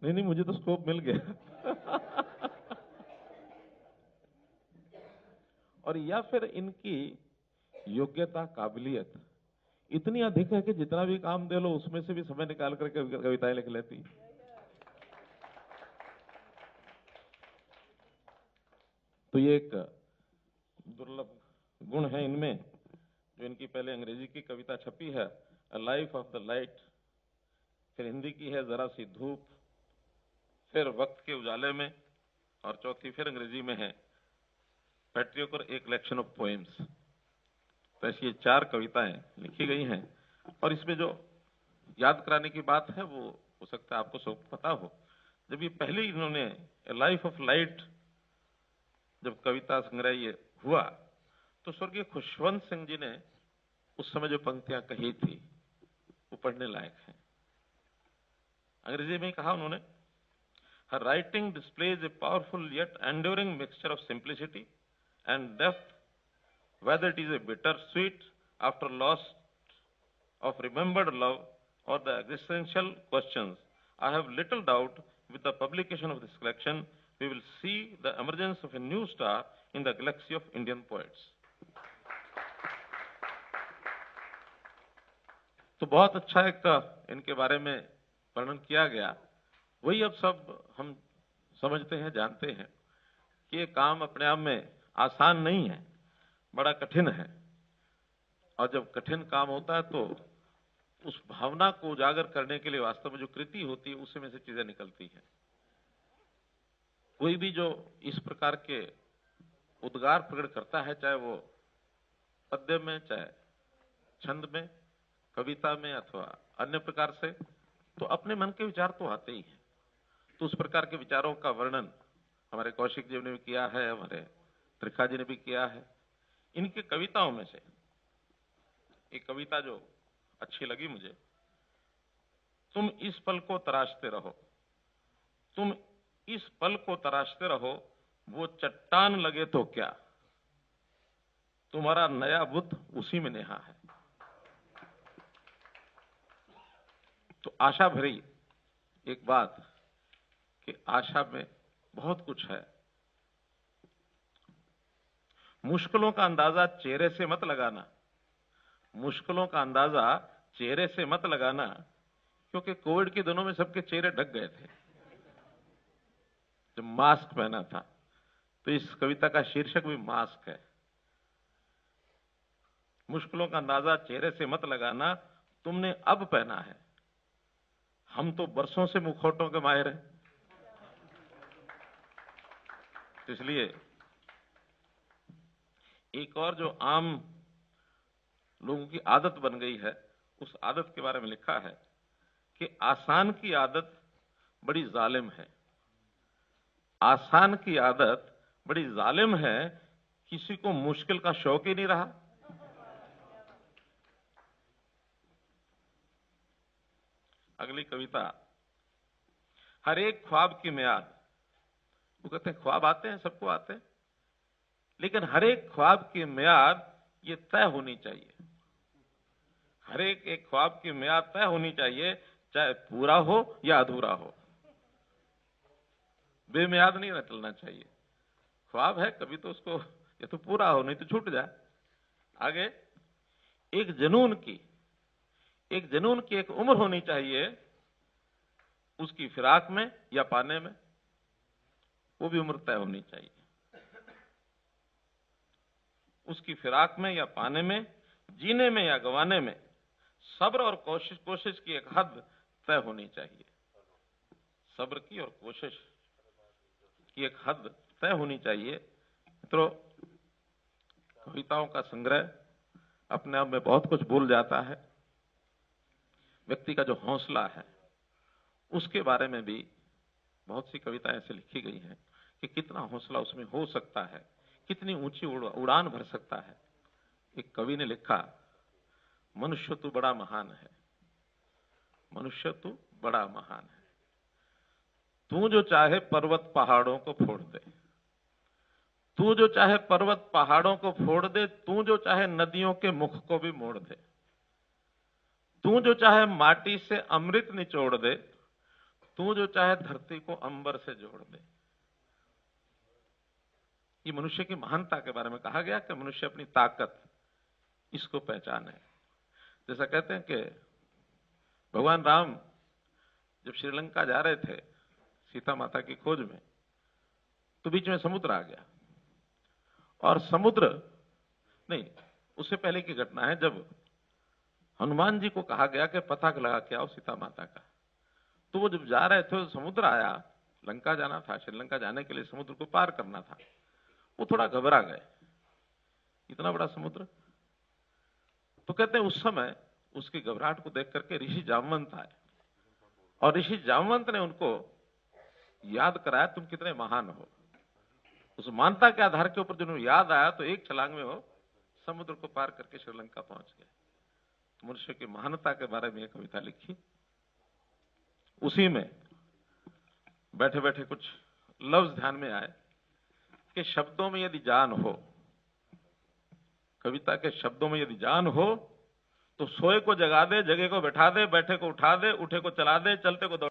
नहीं नहीं, मुझे तो स्कोप मिल गया। और या फिर इनकी योग्यता, काबिलियत इतनी अधिक है कि जितना भी काम दे लो उसमें से भी समय निकाल करके कविताएं लिख लेती। तो ये एक दुर्लभ गुण है इनमें, जो इनकी पहले अंग्रेजी की कविता छपी है, a life of the light, फिर हिंदी की है जरा सी धूप, फिर वक्त के उजाले में, और चौथी फिर अंग्रेजी में है पैट्रियट और ए कलेक्शन ऑफ पोएम्स। तो ऐसी ये 4 कविताएं लिखी गई हैं। और इसमें जो याद कराने की बात है वो हो सकता है आपको सब पता हो। जब ये पहले इन्होंने लाइफ ऑफ लाइट जब कविता संग्रह ये हुआ, तो स्वर्गीय खुशवंत सिंह जी ने उस समय जो पंक्तियां कही थी वो पढ़ने लायक है। अंग्रेजी में ही कहा उन्होंने, her writing displays a powerful yet enduring mixture of simplicity and depth, whether it is a bitter sweet after loss of remembered love or the existential questions. I have little doubt with the publication of this collection, we will see the emergence of a new star in the galaxy of Indian poets. तो बहुत अच्छा एक इनके बारे में वर्णन किया गया। वही अब सब हम समझते हैं, जानते हैं कि ये काम अपने आप में आसान नहीं है, बड़ा कठिन है। और जब कठिन काम होता है तो उस भावना को उजागर करने के लिए वास्तव में जो कृति होती है उसी में से चीजें निकलती हैं। कोई भी जो इस प्रकार के उद्गार प्रकट करता है, चाहे वो पद्य में, चाहे छंद में, कविता में अथवा अन्य प्रकार से, तो अपने मन के विचार तो आते ही हैं। तो उस प्रकार के विचारों का वर्णन हमारे कौशिक जी ने भी किया है, हमारे त्रिखा जी ने भी किया है। इनके कविताओं में से एक कविता जो अच्छी लगी मुझे, तुम इस पल को तराशते रहो, तुम इस पल को तराशते रहो, वो चट्टान लगे तो क्या, तुम्हारा नया बुद्ध उसी में नेहा है। तो आशा भरी एक बात कि आशा में बहुत कुछ है। मुश्किलों का अंदाजा चेहरे से मत लगाना, मुश्किलों का अंदाजा चेहरे से मत लगाना, क्योंकि कोविड के दिनों में सबके चेहरे ढक गए थे जब मास्क पहना था। तो इस कविता का शीर्षक भी मास्क है। मुश्किलों का अंदाजा चेहरे से मत लगाना, तुमने अब पहना है, हम तो बरसों से मुखौटों के माहिर हैं। इसलिए एक और जो आम लोगों की आदत बन गई है, उस आदत के बारे में लिखा है कि आसान की आदत बड़ी जालिम है, आसान की आदत बड़ी जालिम है, किसी को मुश्किल का शौक ही नहीं रहा। अगली कविता, हर एक ख्वाब की मियाद। वो कहते हैं ख्वाब आते हैं, सबको आते हैं, लेकिन हर एक ख्वाब की मियाद ये तय होनी चाहिए। हर एक ख्वाब की मियाद तय होनी चाहिए, चाहे पूरा हो या अधूरा हो, बेमियाद नहीं चलना चाहिए। ख्वाब है, कभी तो उसको या तो पूरा हो, नहीं तो छूट जाए। आगे, एक जुनून की एक उम्र होनी चाहिए, उसकी फिराक में या पाने में, वो भी उम्र तय होनी चाहिए। उसकी फिराक में या पाने में, जीने में या गंवाने में, सब्र और कोशिश की एक हद तय होनी चाहिए। सब्र की और कोशिश की एक हद तय होनी चाहिए। तो कविताओं का संग्रह अपने आप में बहुत कुछ बोल जाता है। व्यक्ति का जो हौसला है उसके बारे में भी बहुत सी कविताएं ऐसे लिखी गई हैं कि कितना हौसला उसमें हो सकता है, कितनी ऊंची उड़ान भर सकता है। एक कवि ने लिखा, मनुष्य तू बड़ा महान है, मनुष्य तू बड़ा महान है, तू जो चाहे पर्वत पहाड़ों को फोड़ दे, तू जो चाहे पर्वत पहाड़ों को फोड़ दे, तू जो चाहे नदियों के मुख को भी मोड़ दे, तू जो चाहे माटी से अमृत निचोड़ दे, तू जो चाहे धरती को अंबर से जोड़ दे। ये मनुष्य की महानता के बारे में कहा गया कि मनुष्य अपनी ताकत इसको पहचाने। जैसा कहते हैं कि भगवान राम जब श्रीलंका जा रहे थे सीता माता की खोज में, तो बीच में समुद्र आ गया। और समुद्र नहीं, उससे पहले की घटना है जब हनुमान जी को कहा गया कि पता लगा के आओ सीता माता का। तो वो जब जा रहे थे, समुद्र आया, लंका जाना था, श्रीलंका जाने के लिए समुद्र को पार करना था। वो थोड़ा घबरा गए, इतना बड़ा समुद्र। तो कहते हैं उस समय उसकी घबराहट को देख करके ऋषि जामवंत आए, और ऋषि जामवंत ने उनको याद कराया तुम कितने महान हो। उस मानता के आधार के ऊपर जिन्होंने याद आया तो एक छलांग में वो समुद्र को पार करके श्रीलंका पहुंच गए। मनुष्य की महानता के बारे में एक कविता लिखी। उसी में बैठे बैठे कुछ लफ्ज ध्यान में आए कि शब्दों में यदि जान हो, कविता के शब्दों में यदि जान हो तो सोए को जगा दे, जगे को बैठा दे, बैठे को उठा दे, उठे को चला दे, चलते को दौड़ा